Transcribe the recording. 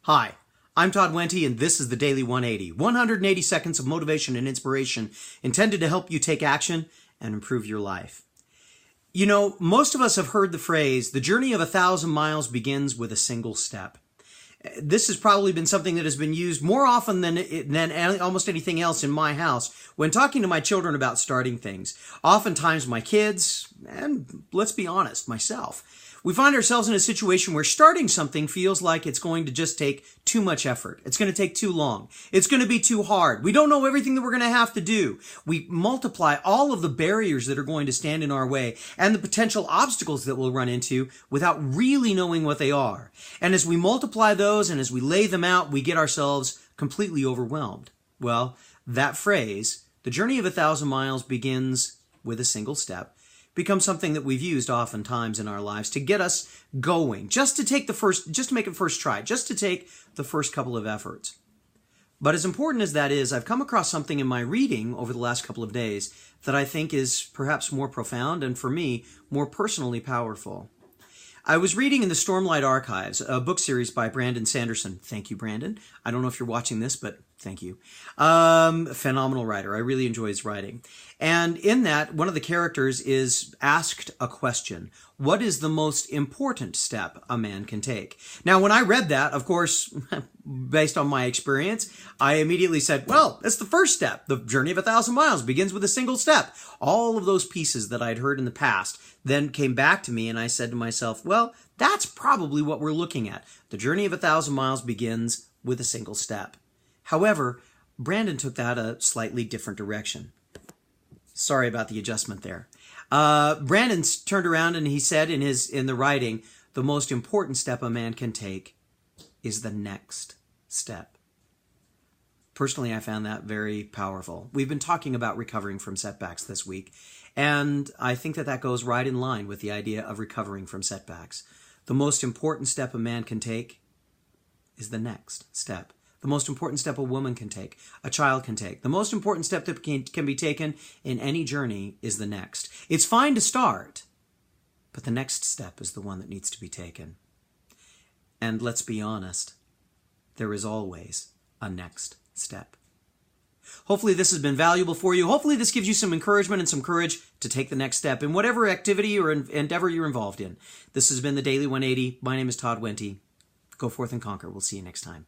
Hi, I'm Todd Wente, and this is the Daily 180. 180 seconds of motivation and inspiration intended to help you take action and improve your life. You know, most of us have heard the phrase, the journey of 1,000 miles begins with a single step. This has probably been something that has been used more often than almost anything else in my house when talking to my children about starting things. Oftentimes my kids, and let's be honest, myself, we find ourselves in a situation where starting something feels like it's going to just take too much effort. It's going to take too long. It's going to be too hard. We don't know everything that we're going to have to do. We multiply all of the barriers that are going to stand in our way and the potential obstacles that we'll run into without really knowing what they are. And as we multiply those and as we lay them out, we get ourselves completely overwhelmed. Well, that phrase, the journey of 1,000 miles begins with a single step, becomes something that we've used oftentimes in our lives to get us going, just to make it first try, just to take the first couple of efforts. But as important as that is, I've come across something in my reading over the last couple of days that I think is perhaps more profound and, for me, more personally powerful. I was reading in the Stormlight Archives, a book series by Brandon Sanderson. Thank you, Brandon. I don't know if you're watching this, but thank you. Phenomenal writer. I really enjoy his writing. And in that, one of the characters is asked a question. What is the most important step a man can take? Now, when I read that, of course, based on my experience, I immediately said, well, that's the first step. The journey of 1,000 miles begins with a single step. All of those pieces that I'd heard in the past then came back to me, and I said to myself, well, that's probably what we're looking at. The journey of 1,000 miles begins with a single step. However, Brandon took that a slightly different direction. Sorry about the adjustment there. Brandon turned around and he said in the writing, the most important step a man can take is the next step. Personally, I found that very powerful. We've been talking about recovering from setbacks this week, and I think that goes right in line with the idea of recovering from setbacks. The most important step a man can take is the next step. The most important step a woman can take, a child can take. The most important step that can be taken in any journey is the next. It's fine to start, but the next step is the one that needs to be taken. And let's be honest, there is always a next step. Hopefully this has been valuable for you. Hopefully this gives you some encouragement and some courage to take the next step in whatever activity or endeavor you're involved in. This has been the Daily 180. My name is Todd Wente. Go forth and conquer. We'll see you next time.